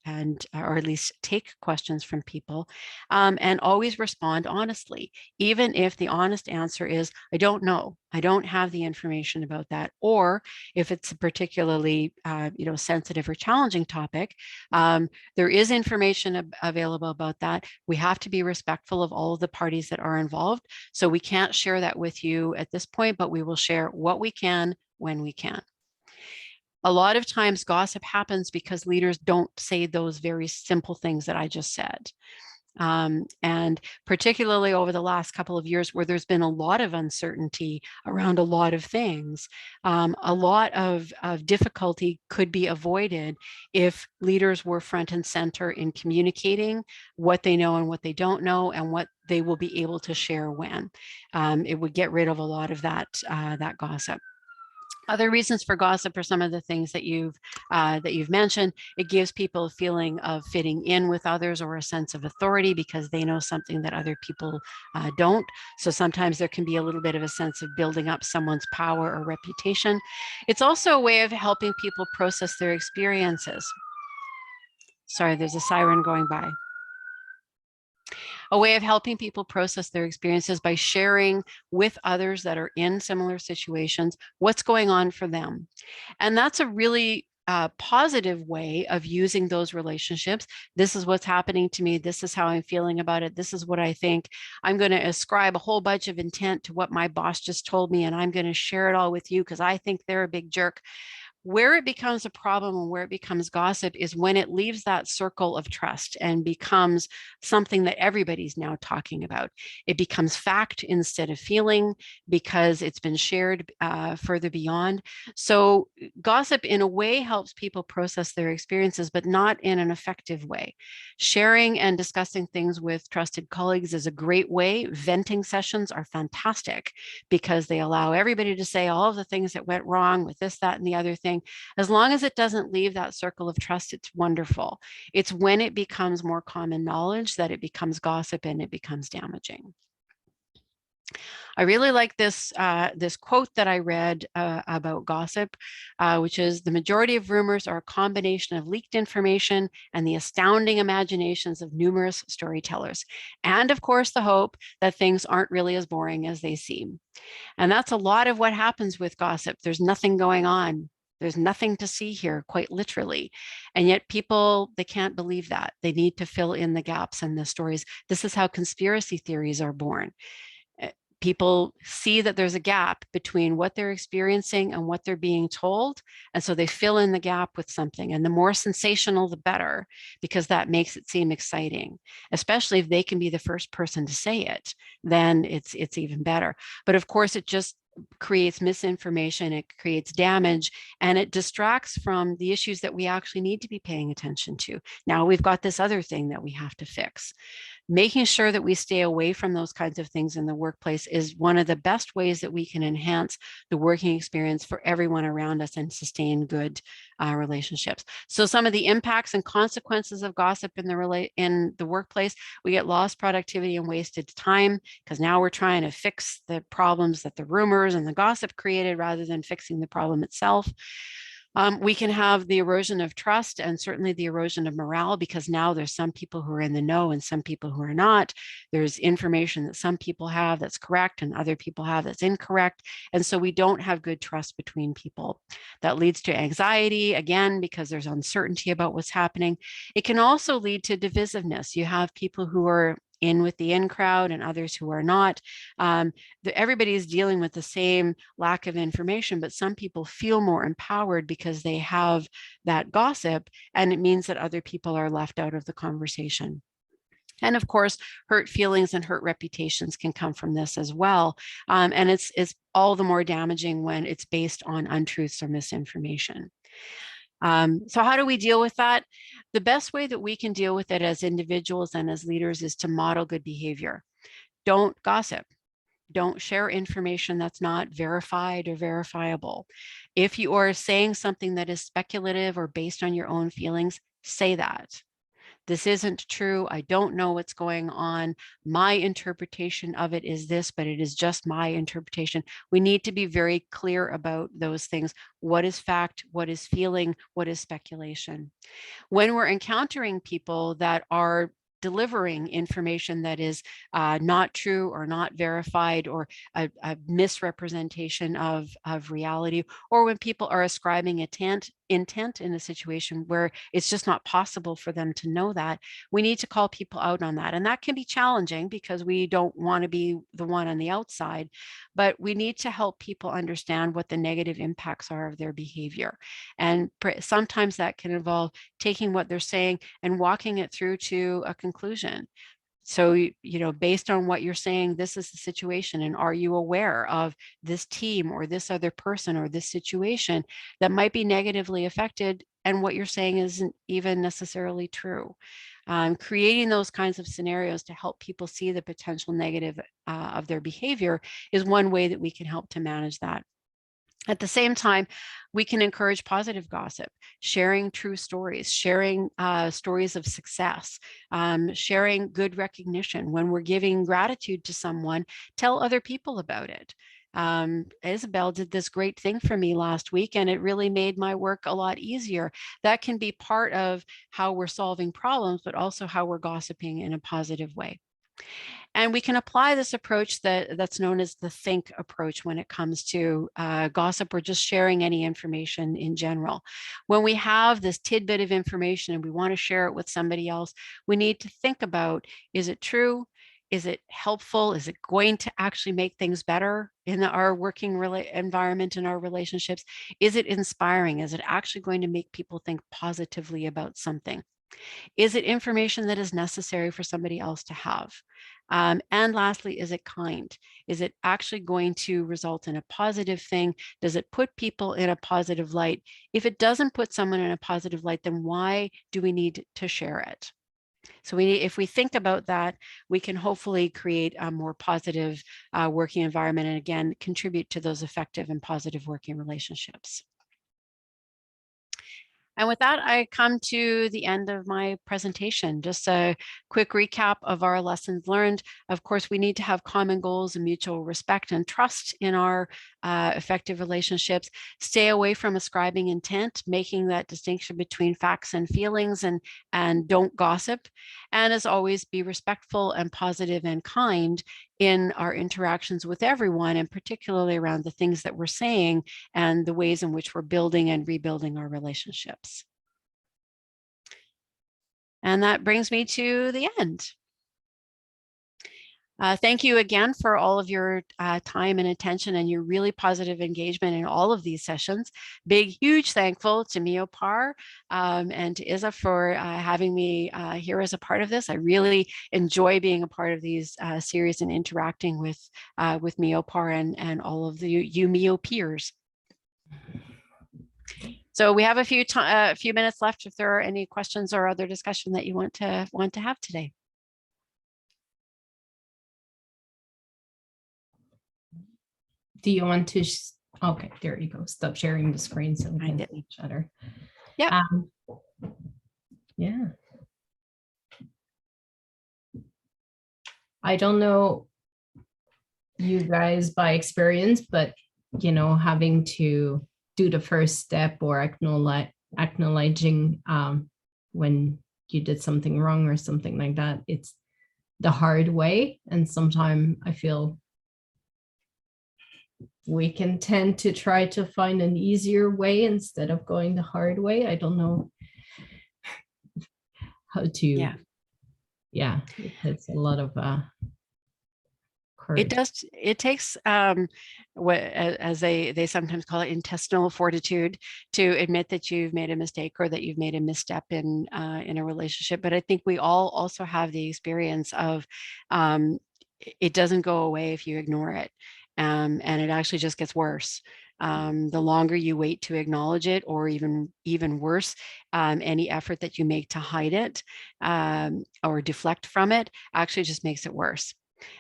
or at least take questions from people, and always respond honestly, even if the honest answer is, I don't know. I don't have the information about that. Or if it's a particularly sensitive or challenging topic, there is information available about that. We have to be respectful of all of the parties that are involved. So we can't share that with you at this point, but we will share what we can when we can. A lot of times gossip happens because leaders don't say those very simple things that I just said. And particularly over the last couple of years, where there's been a lot of uncertainty around a lot of things, a lot of difficulty could be avoided if leaders were front and center in communicating what they know and what they don't know, and what they will be able to share when. It would get rid of a lot of that gossip. Other reasons for gossip are some of the things that you've mentioned. It gives people a feeling of fitting in with others, or a sense of authority because they know something that other people don't. So sometimes there can be a little bit of a sense of building up someone's power or reputation. It's also a way of helping people process their experiences. Sorry, there's a siren going by. A way of helping people process their experiences by sharing with others that are in similar situations what's going on for them. And that's a really positive way of using those relationships. This is what's happening to me. This is how I'm feeling about it. This is what I think. I'm going to ascribe a whole bunch of intent to what my boss just told me, and I'm going to share it all with you because I think they're a big jerk. Where it becomes a problem and where it becomes gossip is when it leaves that circle of trust and becomes something that everybody's now talking about. It becomes fact instead of feeling because it's been shared further beyond. So gossip in a way helps people process their experiences, but not in an effective way. Sharing and discussing things with trusted colleagues is a great way. Venting sessions are fantastic because they allow everybody to say all of the things that went wrong with this, that, and the other thing. happening. As long as it doesn't leave that circle of trust, it's wonderful. It's when it becomes more common knowledge that it becomes gossip and it becomes damaging. I really like this quote that I read about gossip, which is, the majority of rumors are a combination of leaked information and the astounding imaginations of numerous storytellers. And of course, the hope that things aren't really as boring as they seem. And that's a lot of what happens with gossip. There's nothing going on. There's nothing to see here, quite literally. And yet people, they can't believe that. They need to fill in the gaps in the stories. This is how conspiracy theories are born. People see that there's a gap between what they're experiencing and what they're being told. And so they fill in the gap with something. And the more sensational, the better, because that makes it seem exciting, especially if they can be the first person to say it, then it's even better. But of course, it just creates misinformation, it creates damage, and it distracts from the issues that we actually need to be paying attention to. Now we've got this other thing that we have to fix. Making sure that we stay away from those kinds of things in the workplace is one of the best ways that we can enhance the working experience for everyone around us and sustain good relationships. So some of the impacts and consequences of gossip in the workplace, we get lost productivity and wasted time, because now we're trying to fix the problems that the rumors and the gossip created rather than fixing the problem itself. We can have the erosion of trust and certainly the erosion of morale, because now there's some people who are in the know and some people who are not. There's information that some people have that's correct and other people have that's incorrect. And so we don't have good trust between people. That leads to anxiety, again, because there's uncertainty about what's happening. It can also lead to divisiveness. You have people who are in with the in crowd and others who are not. Everybody is dealing with the same lack of information, but some people feel more empowered because they have that gossip, and it means that other people are left out of the conversation. And of course, hurt feelings and hurt reputations can come from this as well. And it's all the more damaging when it's based on untruths or misinformation. So how do we deal with that? The best way that we can deal with it as individuals and as leaders is to model good behavior. Don't gossip. Don't share information that's not verified or verifiable. If you are saying something that is speculative or based on your own feelings, say that. This isn't true. I don't know what's going on. My interpretation of it is this, but it is just my interpretation. We need to be very clear about those things. What is fact? What is feeling? What is speculation? When we're encountering people that are delivering information that is not true or not verified, or a misrepresentation of reality, or when people are ascribing intent in a situation where it's just not possible for them to know that, we need to call people out on that. And that can be challenging because we don't want to be the one on the outside, but we need to help people understand what the negative impacts are of their behavior. And sometimes that can involve taking what they're saying and walking it through to a conclusion. So, based on what you're saying, this is the situation. And are you aware of this team or this other person or this situation that might be negatively affected? And what you're saying isn't even necessarily true. Creating those kinds of scenarios to help people see the potential negative of their behavior is one way that we can help to manage that. At the same time, we can encourage positive gossip, sharing true stories, sharing stories of success, sharing good recognition. When we're giving gratitude to someone, tell other people about it. Isabel did this great thing for me last week, and it really made my work a lot easier. That can be part of how we're solving problems, but also how we're gossiping in a positive way. And we can apply this approach that's known as the think approach when it comes to gossip or just sharing any information in general. When we have this tidbit of information and we want to share it with somebody else, we need to think about, is it true? Is it helpful? Is it going to actually make things better in our working environment and our relationships? Is it inspiring? Is it actually going to make people think positively about something? Is it information that is necessary for somebody else to have? And lastly, is it kind? Is it actually going to result in a positive thing? Does it put people in a positive light? If it doesn't put someone in a positive light, then why do we need to share it? So if we think about that, we can hopefully create a more positive working environment, and again, contribute to those effective and positive working relationships. And with that, I come to the end of my presentation. Just a quick recap of our lessons learned. Of course, we need to have common goals and mutual respect and trust in our effective relationships. Stay away from ascribing intent, making that distinction between facts and feelings, and don't gossip. And as always, be respectful and positive and kind in our interactions with everyone, and particularly around the things that we're saying and the ways in which we're building and rebuilding our relationships. And that brings me to the end. Thank you again for all of your time and attention and your really positive engagement in all of these sessions. Big, huge thankful to MEOPAR and to Isa for having me here as a part of this. I really enjoy being a part of these series and interacting with MEOPAR and all of you MEO peers. So we have a few minutes left if there are any questions or other discussion that you want to have today. Do you want to? Okay, there you go. Stop sharing the screen so we can see each other. Yeah. Yeah. I don't know you guys by experience, but having to do the first step or acknowledging when you did something wrong or something like that, it's the hard way. And sometimes I feel we can tend to try to find an easier way instead of going the hard way. I don't know how to, yeah, it takes a lot of courage. It takes what as they sometimes call it intestinal fortitude to admit that you've made a mistake or that you've made a misstep in a relationship. But I think we all also have the experience of it doesn't go away if you ignore it. And it actually just gets worse. The longer you wait to acknowledge it, or even worse, any effort that you make to hide it or deflect from it actually just makes it worse.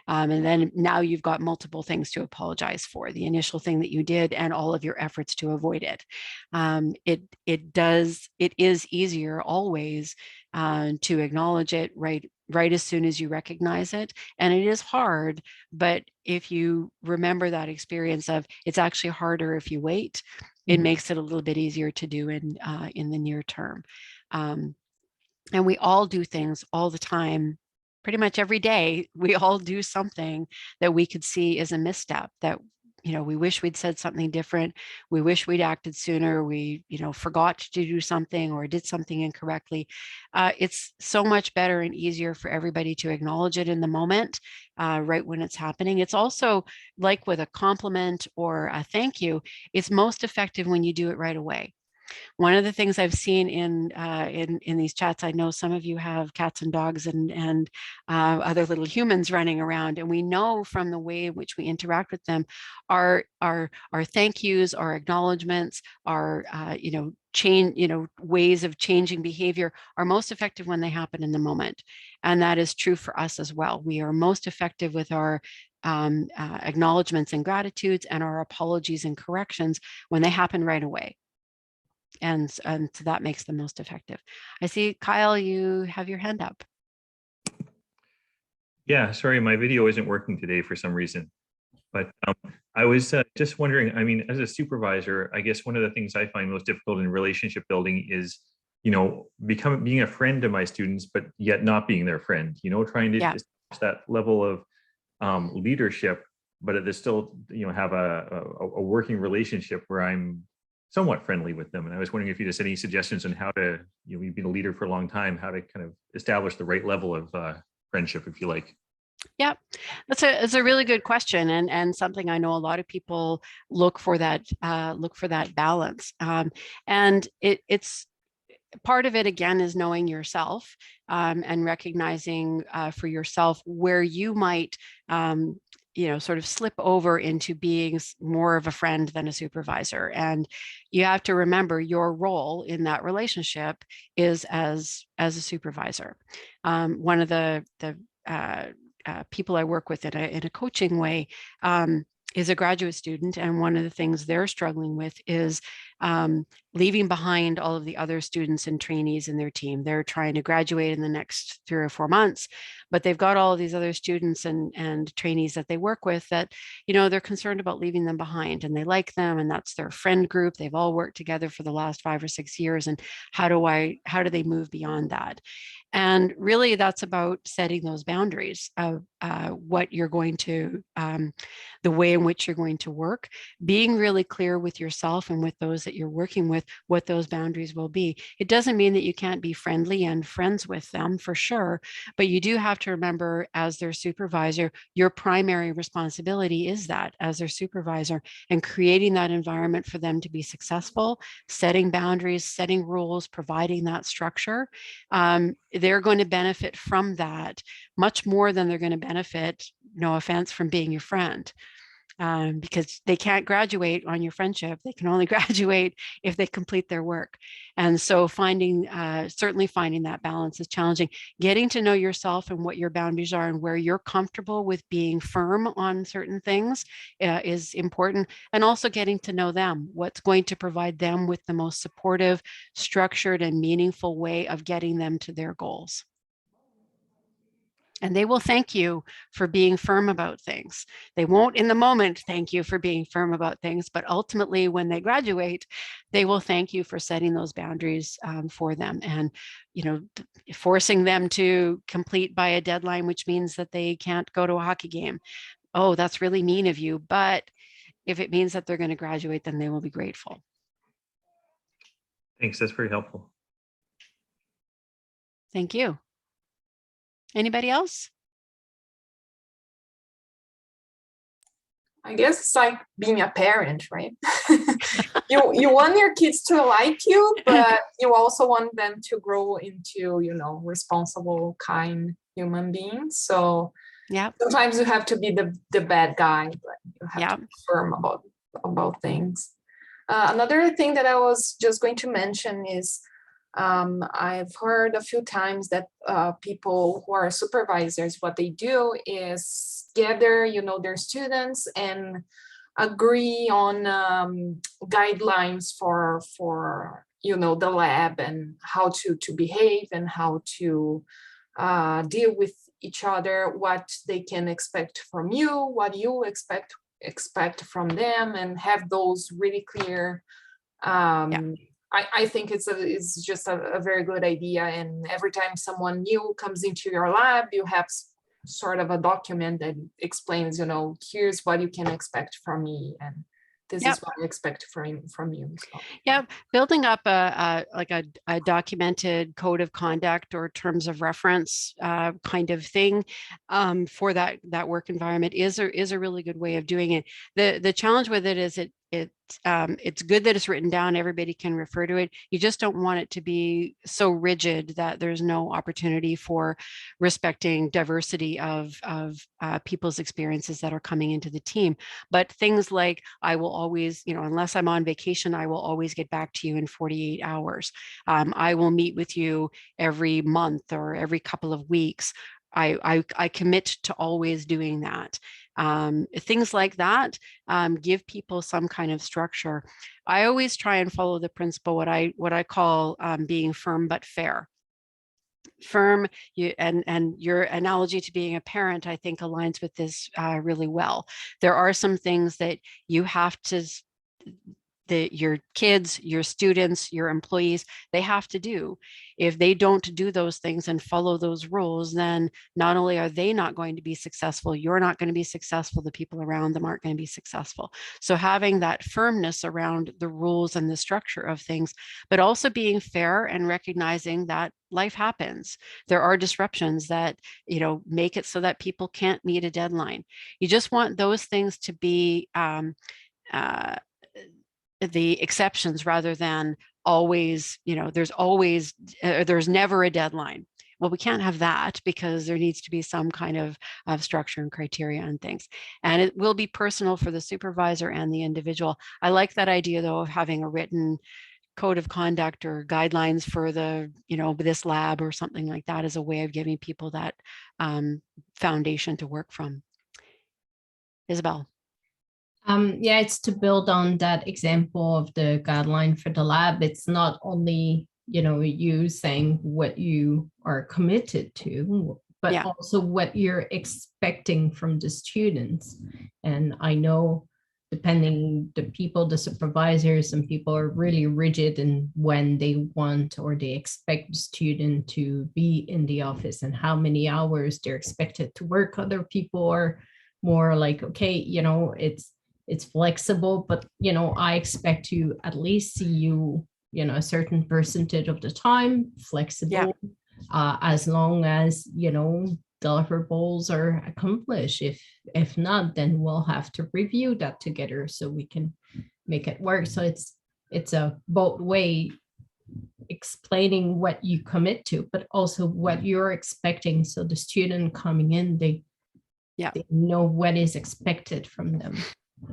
And then now you've got multiple things to apologize for, the initial thing that you did and all of your efforts to avoid it. It is easier always to acknowledge it right as soon as you recognize it. And it is hard, but if you remember that experience of it's actually harder if you wait, it makes it a little bit easier to do in the near term. And we all do things all the time. Pretty much every day, we all do something that we could see as a misstep, that we wish we'd said something different. We wish we'd acted sooner. We forgot to do something or did something incorrectly. It's so much better and easier for everybody to acknowledge it in the moment, right when it's happening. It's also like with a compliment or a thank you, it's most effective when you do it right away. One of the things I've seen in these chats, I know some of you have cats and dogs and other little humans running around, and we know from the way in which we interact with them, our thank yous, our acknowledgements, our ways of changing behavior are most effective when they happen in the moment, and that is true for us as well. We are most effective with our acknowledgements and gratitudes and our apologies and corrections when they happen right away. And so that makes them most effective. I see, Kyle, you have your hand up. Yeah, sorry, my video isn't working today for some reason. But I was just wondering, I mean, as a supervisor, I guess one of the things I find most difficult in relationship building is, being a friend to my students, but yet not being their friend, trying to establish that level of leadership, but it is still, have a working relationship where I'm somewhat friendly with them. And I was wondering if you just had any suggestions on how to, you've been a leader for a long time, how to kind of establish the right level of friendship, if you like. Yeah, it's a really good question, and something I know a lot of people look for that balance. And it's part of it again is knowing yourself and recognizing for yourself where you might sort of slip over into being more of a friend than a supervisor. And you have to remember your role in that relationship is as a supervisor. One of the people I work with in a coaching way is a graduate student, and one of the things they're struggling with is leaving behind all of the other students and trainees in their team. They're trying to graduate in the next 3 or 4 months, but they've got all of these other students and trainees that they work with that, they're concerned about leaving them behind, and they like them, and that's their friend group. They've all worked together for the last 5 or 6 years, and how do they move beyond that? And really, that's about setting those boundaries of what you're going to, the way in which you're going to work, being really clear with yourself and with those that you're working with, what those boundaries will be. It doesn't mean that you can't be friendly and friends with them, for sure, but you do have to remember, as their supervisor, your primary responsibility is that as their supervisor, and creating that environment for them to be successful, setting boundaries, setting rules, providing that structure. They're going to benefit from that much more than they're going to benefit, no offense, from being your friend. Because they can't graduate on your friendship. They can only graduate if they complete their work. And so certainly finding that balance is challenging. Getting to know yourself and what your boundaries are and where you're comfortable with being firm on certain things is important. And also getting to know them, what's going to provide them with the most supportive, structured, and meaningful way of getting them to their goals. And they will thank you for being firm about things. They won't in the moment thank you for being firm about things, but ultimately when they graduate, they will thank you for setting those boundaries for them, and forcing them to complete by a deadline, which means that they can't go to a hockey game. Oh, that's really mean of you. But if it means that they're going to graduate, then they will be grateful. Thanks, that's very helpful. Thank you. Anybody else? I guess it's like being a parent, right? you want your kids to like you, but you also want them to grow into, responsible, kind human beings. So yeah, sometimes you have to be the bad guy, but you have to be firm about things. Another thing that I was just going to mention is I've heard a few times that people who are supervisors, what they do is gather, their students and agree on guidelines for the lab and how to behave and how to deal with each other, what they can expect from you, what you expect from them, and have those really clear. I think it's just a very good idea. And every time someone new comes into your lab, you have sort of a document that explains, here's what you can expect from me, and this is what I expect from you. So. Yeah, building up a documented code of conduct or terms of reference kind of thing for that work environment is a really good way of doing it. The challenge with it is it's good that it's written down. Everybody can refer to it. You just don't want it to be so rigid that there's no opportunity for respecting diversity of people's experiences that are coming into the team. But things like, I will always, unless I'm on vacation, I will always get back to you in 48 hours. I will meet with you every month or every couple of weeks. I commit to always doing that. Things like that give people some kind of structure. I always try and follow the principle, what I call being firm but fair. Firm, and your analogy to being a parent, I think, aligns with this really well. There are some things that you have to, your kids, your students, your employees, they have to do. If they don't do those things and follow those rules, then not only are they not going to be successful, you're not going to be successful, the people around them aren't going to be successful. So having that firmness around the rules and the structure of things, but also being fair and recognizing that life happens. There are disruptions that, make it so that people can't meet a deadline. You just want those things to be the exceptions rather than always, there's never a deadline. Well, we can't have that, because there needs to be some kind of structure and criteria and things. And it will be personal for the supervisor and the individual. I like that idea, though, of having a written code of conduct or guidelines for this lab or something like that, as a way of giving people that foundation to work from. Isabel. Yeah, it's to build on that example of the guideline for the lab. It's not only, you saying what you are committed to, but Yeah. also what you're expecting from the students. And I know depending the people, the supervisors, some people are really rigid in when they want or they expect the student to be in the office and how many hours they're expected to work. Other people are more like, okay, it's flexible, but I expect to at least see you, a certain percentage of the time, flexible, as long as deliverables are accomplished. If not, then we'll have to review that together so we can make it work. So it's a both way explaining what you commit to, but also what you're expecting. So the student coming in, they know what is expected from them.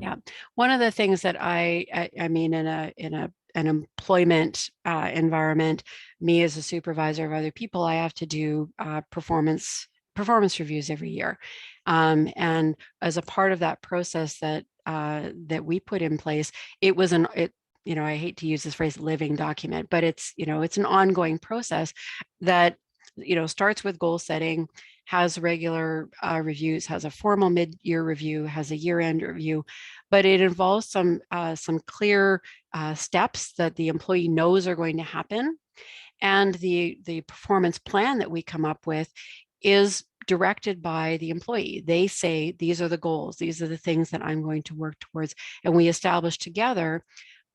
Yeah, one of the things that I mean, in an employment environment, me as a supervisor of other people, I have to do performance reviews every year, and as a part of that process that we put in place, it was I hate to use this phrase living document, but it's an ongoing process that starts with goal setting, has regular reviews, has a formal mid-year review, has a year-end review, but it involves some clear steps that the employee knows are going to happen, and the performance plan that we come up with is directed by the employee. They say, these are the goals, these are the things that I'm going to work towards, and we establish together.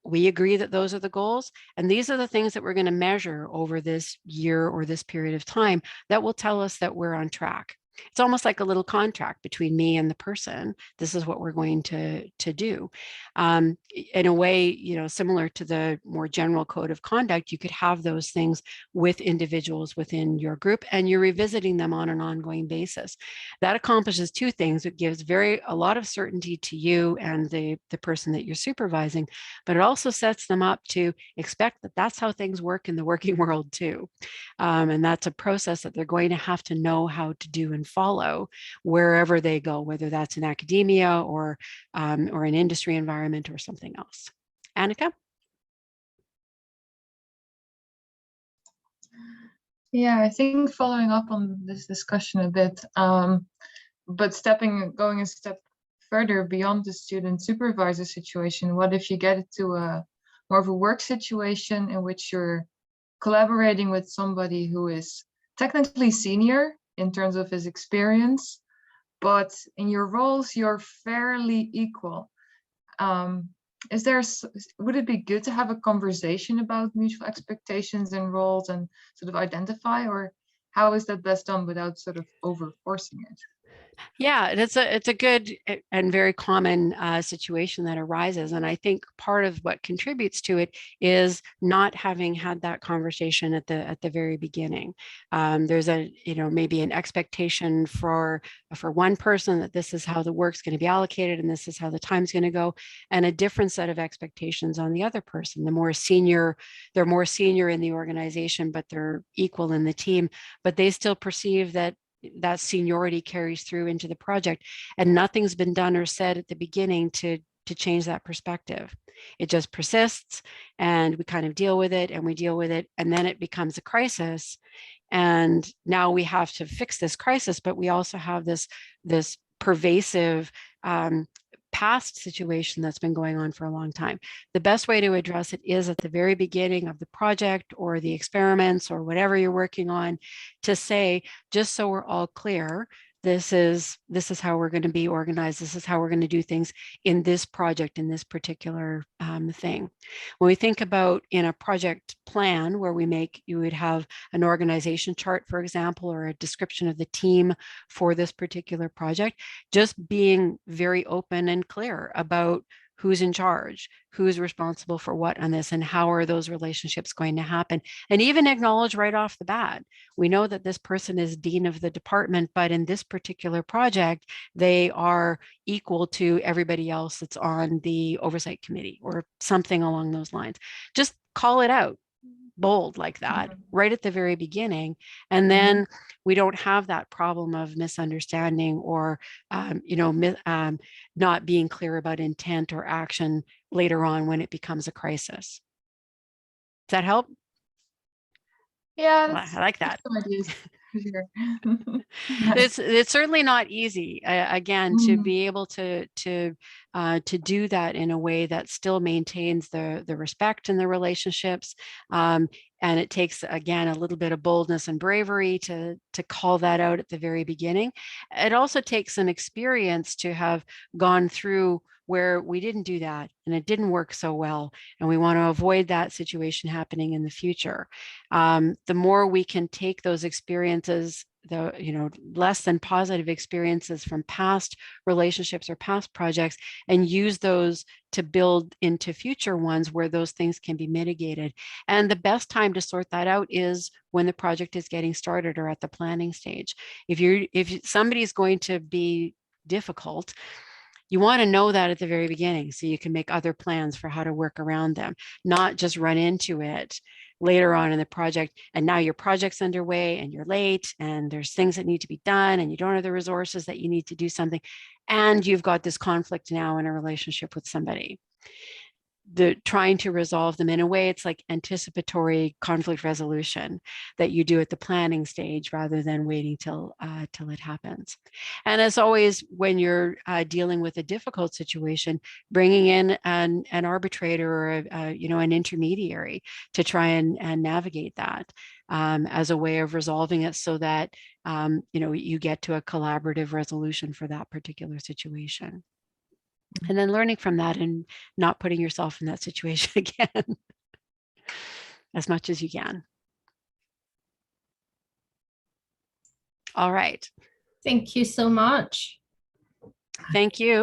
We agree that those are the goals, and these are the things that we're going to measure over this year or this period of time that will tell us that we're on track. It's almost like a little contract between me and the person. This is what we're going to do. In a way, similar to the more general code of conduct, you could have those things with individuals within your group, and you're revisiting them on an ongoing basis. That accomplishes two things. It gives a lot of certainty to you and the person that you're supervising, but it also sets them up to expect that that's how things work in the working world too. And that's a process that they're going to have to know how to do and follow wherever they go, whether that's in academia or an industry environment or something else. Annika? Yeah, I think following up on this discussion a bit, but going a step further beyond the student supervisor situation, what if you get it to more of a work situation in which you're collaborating with somebody who is technically senior in terms of his experience, but in your roles, you're fairly equal. Would it be good to have a conversation about mutual expectations and roles and sort of identify, or how is that best done without sort of over-forcing it? Yeah, it's a good and very common situation that arises, and I think part of what contributes to it is not having had that conversation at the very beginning. There's maybe an expectation for one person that this is how the work's going to be allocated and this is how the time's going to go, and a different set of expectations on the other person. They're more senior in the organization, but they're equal in the team, but they still perceive that seniority carries through into the project, and nothing's been done or said at the beginning to change that perspective. It just persists, and we kind of deal with it, and then it becomes a crisis, and now we have to fix this crisis, but we also have this pervasive past situation that's been going on for a long time. The best way to address it is at the very beginning of the project or the experiments or whatever you're working on, to say, just so we're all clear, this is how we're going to be organized. This is how we're going to do things in this project, in this particular thing. When we think about in a project plan where you would have an organization chart, for example, or a description of the team for this particular project, just being very open and clear about who's in charge, who's responsible for what on this, and how are those relationships going to happen. And even acknowledge right off the bat, we know that this person is dean of the department, but in this particular project, they are equal to everybody else that's on the oversight committee or something along those lines. Just call it out. bold like that right at the very beginning. And then we don't have that problem of misunderstanding or, not being clear about intent or action later on when it becomes a crisis. Does that help? Yeah, I like that. some ideas. Sure. It's certainly not easy, again, to be able to do that in a way that still maintains the respect in the relationships. And it takes, again, a little bit of boldness and bravery to call that out at the very beginning. It also takes some experience to have gone through where we didn't do that and it didn't work so well, and we want to avoid that situation happening in the future. The more we can take those experiences, the less than positive experiences from past relationships or past projects, and use those to build into future ones where those things can be mitigated. And the best time to sort that out is when the project is getting started or at the planning stage. If somebody's going to be difficult, you want to know that at the very beginning so you can make other plans for how to work around them, not just run into it later on in the project. And now your project's underway and you're late and there's things that need to be done and you don't have the resources that you need to do something. And you've got this conflict now in a relationship with somebody. Trying to resolve them in a way, it's like anticipatory conflict resolution that you do at the planning stage rather than waiting till it happens. And as always, when you're dealing with a difficult situation, bringing in an arbitrator or an intermediary to try and navigate that as a way of resolving it so that you get to a collaborative resolution for that particular situation. And then learning from that and not putting yourself in that situation again as much as you can. All right. Thank you so much. Thank you.